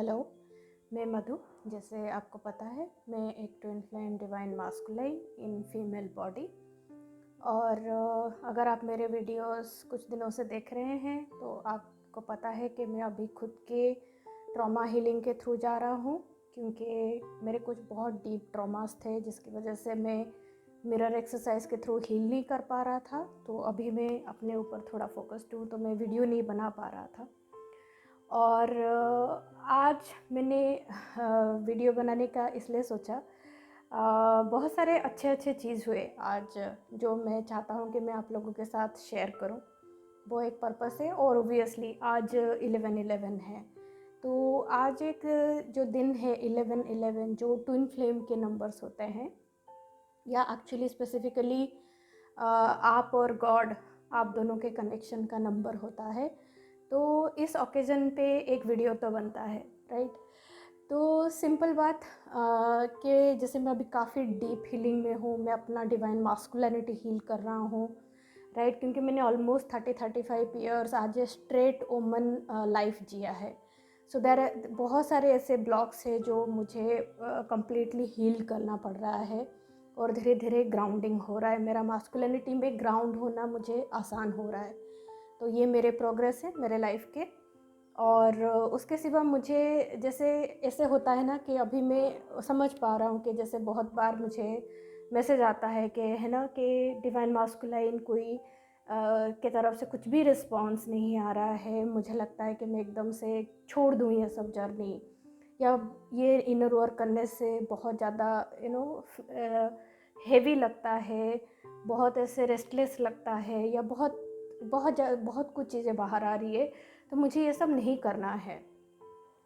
Hello, मैं मधु। जैसे आपको पता है, मैं एक twin flame divine masculine in female body. और अगर आप मेरे वीडियोस कुछ दिनों से देख रहे हैं तो आपको पता है कि मैं अभी खुद के ट्रॉमा हीलिंग के थ्रू जा रहा हूँ, क्योंकि मेरे कुछ बहुत डीप ट्रॉमास थे जिसकी वजह से मैं मिरर एक्सरसाइज के थ्रू हील नहीं कर पा रहा था। तो अभी मैं अपने ऊपर थोड़ा फोकस्ड हूँ, तो मैं वीडियो नहीं बना पा रहा था। और आज मैंने वीडियो बनाने का इसलिए सोचा, बहुत सारे अच्छे अच्छे चीज़ हुए आज, जो मैं चाहता हूँ कि मैं आप लोगों के साथ शेयर करूँ। वो एक पर्पस है। और ओबियसली आज 11/11 है, तो आज एक जो दिन है 11/11, जो ट्विन फ्लेम के नंबर्स होते हैं, या एक्चुअली स्पेसिफिकली आप और गॉड, आप दोनों के कनेक्शन का नंबर होता है। तो इस ओकेज़न पे एक वीडियो तो बनता है, राइट। तो सिंपल बात कि जैसे मैं अभी काफ़ी डीप हीलिंग में हूँ, मैं अपना डिवाइन मास्कुलिनिटी हील कर रहा हूँ, राइट। क्योंकि मैंने ऑलमोस्ट 35 ईयर्स आज स्ट्रेट वुमन लाइफ जिया है। सो देयर बहुत सारे ऐसे ब्लॉक्स हैं जो मुझे कम्प्लीटली हील करना पड़ रहा है, और धीरे धीरे ग्राउंडिंग हो रहा है। मेरा मास्कुलिनिटी में ग्राउंड होना मुझे आसान हो रहा है। तो ये मेरे प्रोग्रेस है मेरे लाइफ के। और उसके सिवा मुझे जैसे ऐसे होता है ना कि अभी मैं समझ पा रहा हूँ कि जैसे बहुत बार मुझे मैसेज आता है कि है ना कि डिवाइन मास्कुलाइन कोई के तरफ से कुछ भी रिस्पॉन्स नहीं आ रहा है। मुझे लगता है कि मैं एकदम से छोड़ दूँ ये सब जर्नी, या ये इनर वर्क करने से बहुत ज़्यादा हेवी लगता है, बहुत ऐसे रेस्टलेस लगता है, या बहुत बहुत बहुत कुछ चीज़ें बाहर आ रही है। तो मुझे ये सब नहीं करना है।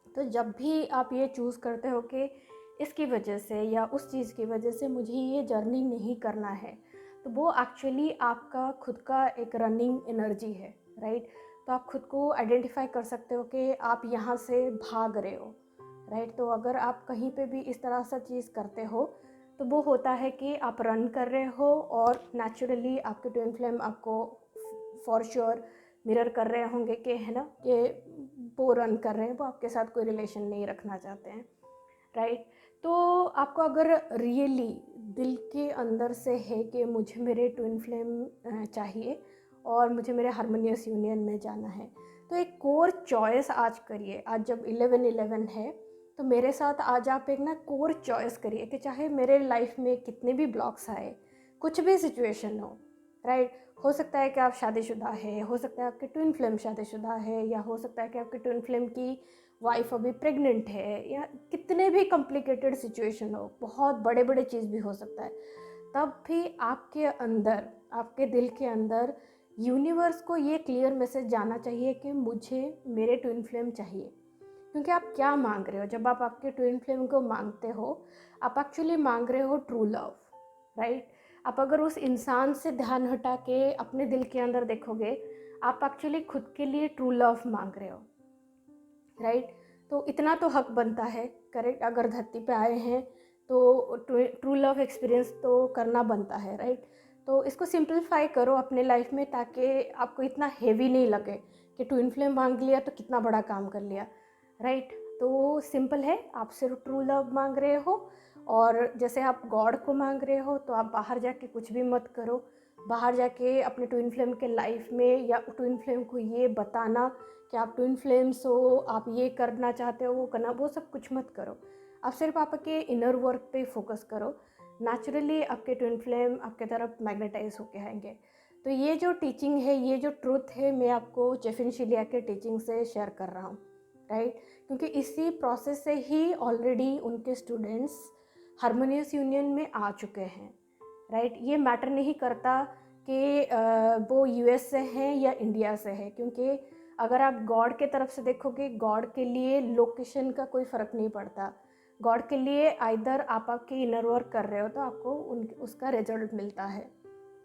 तो जब भी आप ये चूज़ करते हो कि इसकी वजह से या उस चीज़ की वजह से मुझे ये जर्नी नहीं करना है, तो वो एक्चुअली आपका खुद का एक रनिंग एनर्जी है, राइट। तो आप खुद को आइडेंटिफाई कर सकते हो कि आप यहाँ से भाग रहे हो, राइट। तो अगर आप कहीं पे भी इस तरह सा चीज़ करते हो, तो वो होता है कि आप रन कर रहे हो, और नेचुरली आपके ट्विन फ्लेम आपको फॉर श्योर मिरर कर रहे होंगे कि है ना कि वो रन कर रहे हैं, वो आपके साथ कोई रिलेशन नहीं रखना चाहते हैं, राइट। तो आपको अगर रियली दिल के अंदर से है कि मुझे मेरे ट्विन फ्लेम चाहिए और मुझे मेरे हारमोनियस यूनियन में जाना है, तो एक कोर चॉइस आज करिए। आज जब 11/11 है, तो मेरे साथ आज आप एक ना कोर चॉइस करिए कि चाहे मेरे लाइफ में कितने भी ब्लॉक्स आए, कुछ भी सिचुएशन हो, राइट। हो सकता है कि आप शादीशुदा है, हो सकता है आपके ट्विन फ्लेम शादीशुदा है, या हो सकता है कि आपके ट्विन फ्लेम की वाइफ अभी प्रेग्नेंट है, या कितने भी कॉम्प्लिकेटेड सिचुएशन हो, बहुत बड़े बड़े चीज़ भी हो सकता है। तब भी आपके अंदर, आपके दिल के अंदर यूनिवर्स को ये क्लियर मैसेज जाना चाहिए कि मुझे मेरे ट्विन फ्लेम चाहिए। क्योंकि आप क्या मांग रहे हो जब आप आपके ट्विन फ्लेम को मांगते हो, आप एक्चुअली मांग रहे हो ट्रू लव, राइट। आप अगर उस इंसान से ध्यान हटा के अपने दिल के अंदर देखोगे, आप एक्चुअली खुद के लिए ट्रू लव मांग रहे हो, राइट। तो इतना तो हक बनता है, करेक्ट। अगर धरती पे आए हैं तो ट्रू लव एक्सपीरियंस तो करना बनता है, राइट। तो इसको सिंप्लीफाई करो अपने लाइफ में, ताकि आपको इतना हेवी नहीं लगे कि ट्विन फ्लेम मांग लिया तो कितना बड़ा काम कर लिया, राइट। तो सिंपल है, आप सिर्फ ट्रू लव मांग रहे हो। और जैसे आप गॉड को मांग रहे हो, तो आप बाहर जाके कुछ भी मत करो। बाहर जाके अपने ट्विन फ्लेम के लाइफ में, या ट्विन फ्लेम को ये बताना कि आप ट्विन फ्लेम्स हो, आप ये करना चाहते हो, वो करना, वो सब कुछ मत करो। आप सिर्फ आपके इनर वर्क पे फोकस करो। नेचुरली आपके ट्विन फ्लेम आपके तरफ मैग्नेटाइज होके आएंगे। तो ये जो टीचिंग है, ये जो ट्रूथ है, मैं आपको जेफिन शिलिया के टीचिंग से शेयर कर रहा हूँ, राइट। क्योंकि इसी प्रोसेस से ही ऑलरेडी उनके स्टूडेंट्स हारमोनियस यूनियन में आ चुके हैं, राइट। ये मैटर नहीं करता कि वो यूएस से हैं या इंडिया से है, क्योंकि अगर आप गॉड के तरफ से देखोगे, गॉड के लिए लोकेशन का कोई फ़र्क नहीं पड़ता। गॉड के लिए आइदर आप आपके इनर वर्क कर रहे हो तो आपको उसका रिजल्ट मिलता है,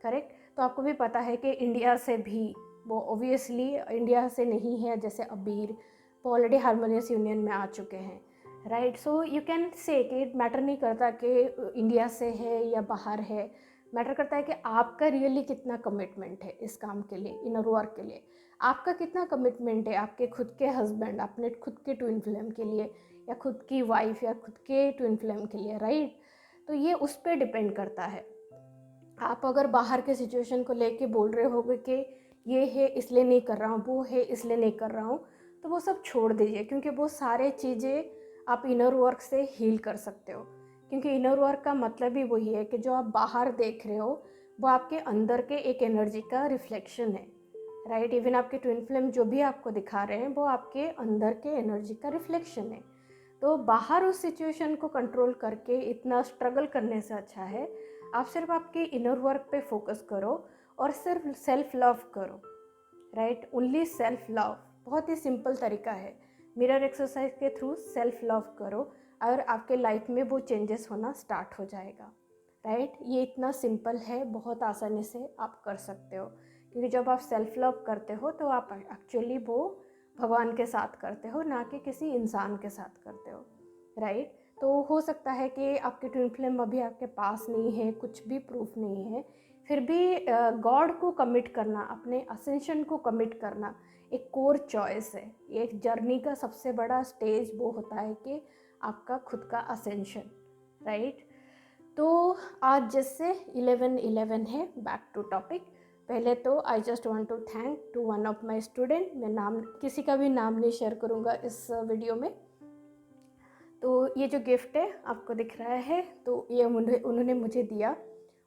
करेक्ट। तो आपको भी पता है कि इंडिया से भी, वो ओबियसली इंडिया से नहीं है, जैसे अबीर, वो ऑलरेडी हारमोनियस यूनियन में आ चुके हैं, right. So you can say कि मैटर नहीं करता कि इंडिया से है या बाहर है। मैटर करता है कि आपका रियली कितना कमिटमेंट है इस काम के लिए, इनर वर्क के लिए। आपका कितना कमिटमेंट है आपके खुद के हस्बैंड, अपने खुद के ट्विन फ्लेम के लिए, या खुद की वाइफ या खुद के ट्विन फ्लेम के लिए, राइट। तो ये उस पर डिपेंड करता है। आप अगर बाहर के सिचुएशन को लेके बोल रहे होगे कि ये है इसलिए नहीं कर रहा हूँ, वो है इसलिए नहीं कर रहा हूँ, तो वो सब छोड़ दीजिए, क्योंकि वो सारे चीज़ें आप इनर वर्क से हील कर सकते हो। क्योंकि इनर वर्क का मतलब ही वही है कि जो आप बाहर देख रहे हो वो आपके अंदर के एक एनर्जी का रिफ्लेक्शन है, राइट। इवन आपके ट्विन फ्लेम जो भी आपको दिखा रहे हैं वो आपके अंदर के एनर्जी का रिफ्लेक्शन है। तो बाहर उस सिचुएशन को कंट्रोल करके इतना स्ट्रगल करने से अच्छा है आप सिर्फ आपके इनर वर्क पे फोकस करो और सिर्फ सेल्फ लव करो, राइट। ओनली सेल्फ लव, बहुत ही सिंपल तरीका है। मिरर एक्सरसाइज के थ्रू सेल्फ लव करो और आपके लाइफ में वो चेंजेस होना स्टार्ट हो जाएगा, राइट। ये इतना सिंपल है, बहुत आसानी से आप कर सकते हो। क्योंकि जब आप सेल्फ लव करते हो तो आप एक्चुअली वो भगवान के साथ करते हो, ना कि किसी इंसान के साथ करते हो, राइट। तो हो सकता है कि आपके ट्विन फ्लेम अभी आपके पास नहीं है, कुछ भी प्रूफ नहीं है, फिर भी गॉड को कमिट करना, अपने असेंशन को कमिट करना एक कोर चॉइस है। एक जर्नी का सबसे बड़ा स्टेज वो होता है कि आपका खुद का असेंशन, राइट। तो आज जैसे 11/11 है, बैक टू टॉपिक। पहले तो I just want to thank to one of my student. मैं नाम, किसी का भी नाम नहीं शेयर करूँगा इस वीडियो में। तो ये जो गिफ्ट है आपको दिख रहा है, तो ये उन्होंने मुझे दिया।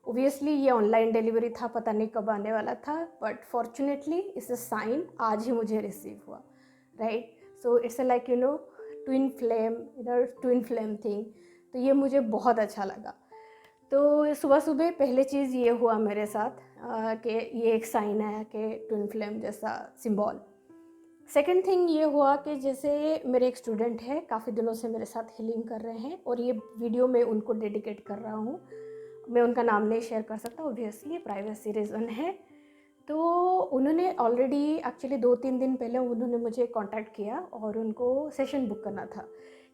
ओबियसली ये ऑनलाइन डिलीवरी था, पता नहीं कब आने वाला था, बट फॉर्चुनेटली इस साइन आज ही मुझे रिसीव हुआ, right. So it's like twin flame, twin flame thing. तो ये मुझे बहुत अच्छा लगा। तो सुबह सुबह पहले चीज़ ये हुआ मेरे साथ कि ये एक साइन आया कि ट्विन फ्लेम जैसा सिंबल। सेकेंड थिंग ये हुआ कि जैसे मेरे एक स्टूडेंट है, काफ़ी दिनों से मेरे साथ हीलिंग कर रहे हैं, और ये वीडियो मैं उनको डेडिकेट कर रहा हूँ। मैं उनका नाम नहीं शेयर कर सकता, ऑब्वियसली प्राइवेसी रीज़न है। तो उन्होंने ऑलरेडी एक्चुअली 2-3 दिन पहले उन्होंने मुझे कांटेक्ट किया और उनको सेशन बुक करना था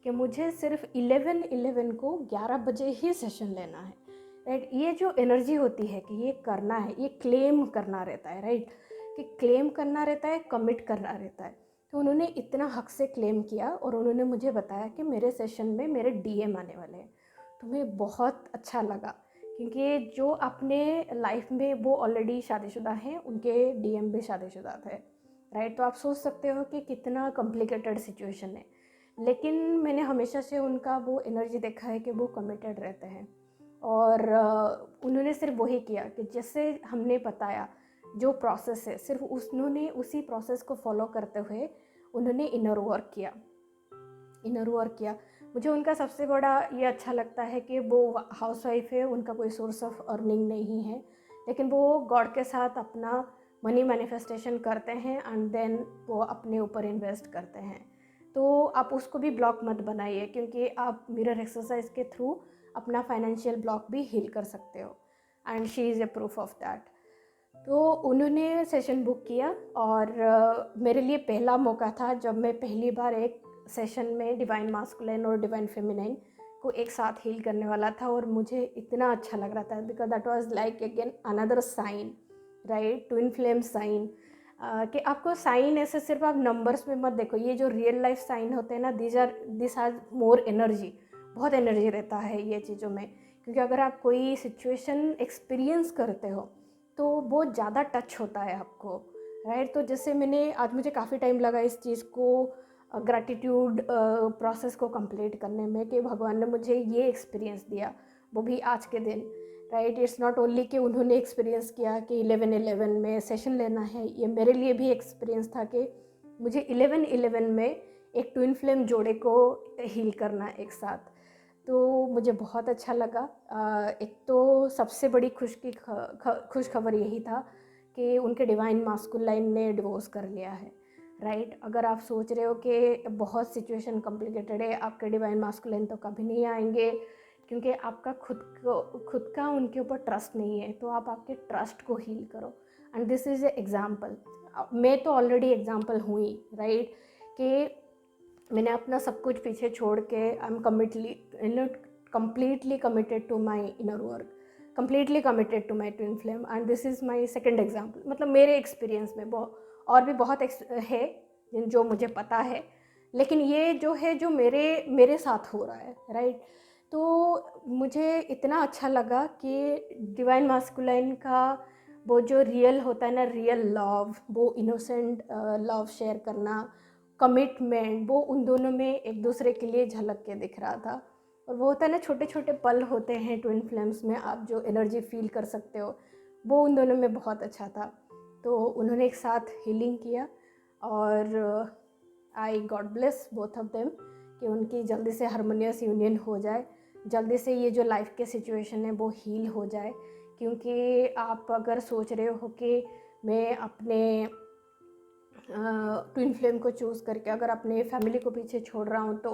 कि मुझे सिर्फ 11/11 को 11 बजे ही सेशन लेना है, राइट। ये जो एनर्जी होती है कि ये करना है, ये क्लेम करना रहता है, राइट, कि क्लेम करना रहता है, कमिट करना रहता है। तो उन्होंने इतना हक से क्लेम किया और उन्होंने मुझे बताया कि मेरे सेशन में मेरे डीएम आने वाले हैं। तो मुझे बहुत अच्छा लगा, क्योंकि जो अपने लाइफ में वो ऑलरेडी शादीशुदा हैं, उनके डीएम भी शादीशुदा थे, राइट। तो आप सोच सकते हो कि कितना कॉम्प्लिकेटेड सिचुएशन है। लेकिन मैंने हमेशा से उनका वो एनर्जी देखा है कि वो कमिटेड रहते हैं। और उन्होंने सिर्फ वही किया कि जैसे हमने बताया जो प्रोसेस है, सिर्फ उन्होंने उसी प्रोसेस को फॉलो करते हुए उन्होंने इनर वर्क किया। मुझे उनका सबसे बड़ा ये अच्छा लगता है कि वो हाउसवाइफ है, उनका कोई सोर्स ऑफ अर्निंग नहीं है, लेकिन वो गॉड के साथ अपना मनी मैनिफेस्टेशन करते हैं एंड देन वो अपने ऊपर इन्वेस्ट करते हैं। तो आप उसको भी ब्लॉक मत बनाइए, क्योंकि आप मिरर एक्सरसाइज के थ्रू अपना फाइनेंशियल ब्लॉक भी हील कर सकते हो, and she is a proof of that. तो उन्होंने सेशन बुक किया और मेरे लिए पहला मौका था जब मैं पहली बार एक सेशन में डिवाइन मास्कुलिन और डिवाइन फेमिनाइन को एक साथ हील करने वाला था, और मुझे इतना अच्छा लग रहा था because that was like again another sign, right, twin flame sign. कि आपको साइन ऐसे सिर्फ आप नंबर्स में मत देखो, ये जो रियल लाइफ साइन होते हैं ना, दिस आर मोर एनर्जी, बहुत एनर्जी रहता है ये चीज़ों में। क्योंकि अगर आप कोई सिचुएशन एक्सपीरियंस करते हो तो वो ज़्यादा टच होता है आपको, राइट। तो जैसे आज मुझे काफ़ी टाइम लगा इस चीज़ को, ग्रैटिट्यूड प्रोसेस को कंप्लीट करने में, कि भगवान ने मुझे ये एक्सपीरियंस दिया, वो भी आज के दिन, राइट। इट्स नॉट ओनली कि उन्होंने एक्सपीरियंस किया कि 11/11 में सेशन लेना है, ये मेरे लिए भी एक्सपीरियंस था कि मुझे 11/11 में एक ट्विन फ्लेम जोड़े को हील करना एक साथ। तो मुझे बहुत अच्छा लगा। एक तो सबसे बड़ी खुश खबर यही था कि उनके डिवाइन मास्कुलाइन ने डिवोर्स कर लिया है, राइट। अगर आप सोच रहे हो कि बहुत सिचुएशन कॉम्प्लिकेटेड है, आपके डिवाइन मास्कुलाइन तो कभी नहीं आएंगे, क्योंकि आपका खुद का उनके ऊपर ट्रस्ट नहीं है। तो आप आपके ट्रस्ट को हील करो, and this is a example. मैं तो ऑलरेडी एग्जाम्पल हुई, राइट, कि मैंने अपना सब कुछ पीछे छोड़ के I am completely committed to my inner work, completely committed to my twin flame, and this is my second example। मतलब मेरे एक्सपीरियंस में, और भी बहुत है जो मुझे पता है, लेकिन ये जो है जो मेरे साथ हो रहा है, राइट। तो मुझे इतना अच्छा लगा कि डिवाइन मास्कुलाइन का वो जो रियल होता है ना, रियल लव, वो इनोसेंट लव शेयर करना, कमिटमेंट, वो उन दोनों में एक दूसरे के लिए झलक के दिख रहा था। और वो होता है ना, छोटे छोटे पल होते हैं ट्विन फ्लेम्स में, आप जो एनर्जी फील कर सकते हो, वो उन दोनों में बहुत अच्छा था। तो उन्होंने एक साथ हीलिंग किया और I God bless both of them कि उनकी जल्दी से हारमोनियस यूनियन हो जाए, जल्दी से ये जो लाइफ के सिचुएशन है वो हील हो जाए। क्योंकि आप अगर सोच रहे हो कि मैं अपने ट्विन फ्लेम को चूज़ करके अगर अपने फैमिली को पीछे छोड़ रहा हूँ तो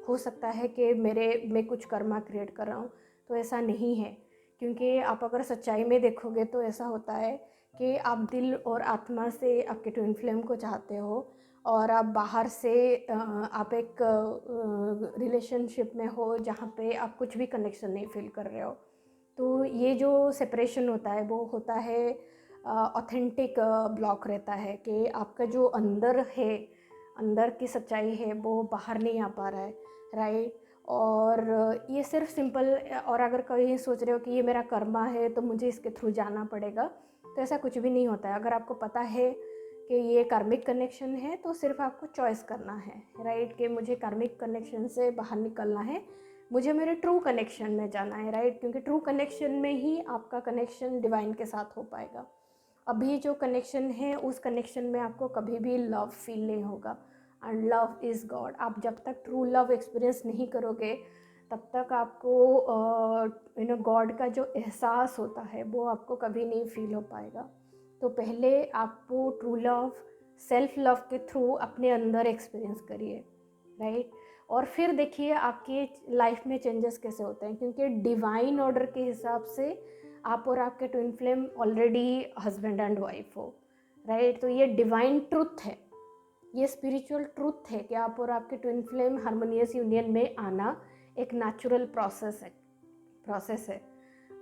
हो सकता है कि मैं कुछ कर्मा क्रिएट कर रहा हूँ, तो ऐसा नहीं है। क्योंकि आप अगर सच्चाई में देखोगे तो ऐसा होता है कि आप दिल और आत्मा से आपके ट्विन फ्लेम को चाहते हो, और आप बाहर से आप एक रिलेशनशिप में हो जहाँ पे आप कुछ भी कनेक्शन नहीं फील कर रहे हो। तो ये जो सेपरेशन होता है वो होता है ऑथेंटिक ब्लॉक रहता है कि आपका जो अंदर है, अंदर की सच्चाई है वो बाहर नहीं आ पा रहा है, राइट। और ये सिर्फ सिंपल, और अगर कहीं सोच रहे हो कि ये मेरा कर्मा है तो मुझे इसके थ्रू जाना पड़ेगा, तो ऐसा कुछ भी नहीं होता है। अगर आपको पता है कि ये कार्मिक कनेक्शन है तो सिर्फ आपको चॉइस करना है, राइट, कि मुझे कार्मिक कनेक्शन से बाहर निकलना है, मुझे मेरे ट्रू कनेक्शन में जाना है, राइट। क्योंकि ट्रू कनेक्शन में ही आपका कनेक्शन डिवाइन के साथ हो पाएगा। अभी जो कनेक्शन है उस कनेक्शन में आपको कभी भी लव फील नहीं होगा, एंड लव इज़ गॉड। आप जब तक ट्रू लव एक्सपीरियंस नहीं करोगे तब तक आपको गॉड का जो एहसास होता है वो आपको कभी नहीं फील हो पाएगा। तो पहले आपको ट्रू लव, सेल्फ लव के थ्रू अपने अंदर एक्सपीरियंस करिए, राइट। और फिर देखिए आपकी लाइफ में चेंजेस कैसे होते हैं, क्योंकि डिवाइन ऑर्डर के हिसाब से आप और आपके twin flame already husband and wife हो, राइट। तो ये डिवाइन ट्रुथ है, ये स्पिरिचुअल ट्रुथ है कि आप और आपके ट्विन फ्लेम हारमोनियस यूनियन में आना एक नेचुरल प्रोसेस है।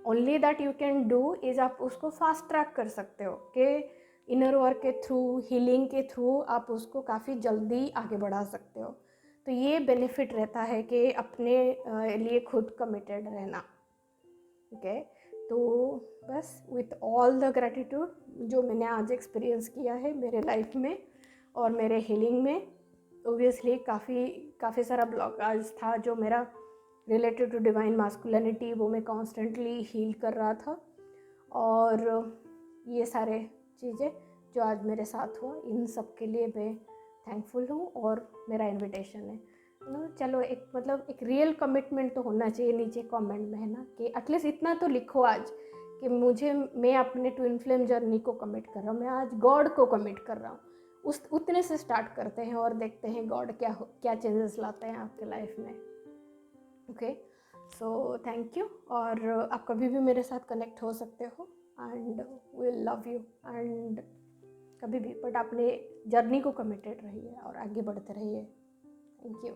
Only that you can do is आप उसको फास्ट ट्रैक कर सकते हो कि इनर वर्क के थ्रू, हीलिंग के थ्रू आप उसको काफ़ी जल्दी आगे बढ़ा सकते हो। तो ये बेनिफिट रहता है कि अपने लिए खुद कमिटेड रहना, ओके। तो बस विथ ऑल द ग्रैटिट्यूड जो मैंने आज एक्सपीरियंस किया है मेरे लाइफ में और मेरे हीलिंग में, ओबियसली काफ़ी सारा ब्लॉकेज था जो मेरा रिलेटेड टू डिवाइन मास्कुलिनिटी, वो मैं कॉन्स्टेंटली हील कर रहा था। और ये सारे चीज़ें जो आज मेरे साथ हुआ, इन सब के लिए मैं थैंकफुल हूँ। और मेरा इनविटेशन है चलो एक रियल कमिटमेंट तो होना चाहिए नीचे कमेंट में, है ना, कि एटलीस्ट इतना तो लिखो आज कि मैं अपने ट्विन फ्लेम जर्नी को कमिट कर रहा हूँ, मैं आज गॉड को कमिट कर रहा हूँ। उतने से स्टार्ट करते हैं और देखते हैं गॉड क्या चेंजेस लाते हैं आपके लाइफ में, ओके। So thank you. और आप कभी भी मेरे साथ कनेक्ट हो सकते हो, and will love you, and कभी भी, बट अपने जर्नी को कमिटेड रहिए और आगे बढ़ते रहिए। Thank you.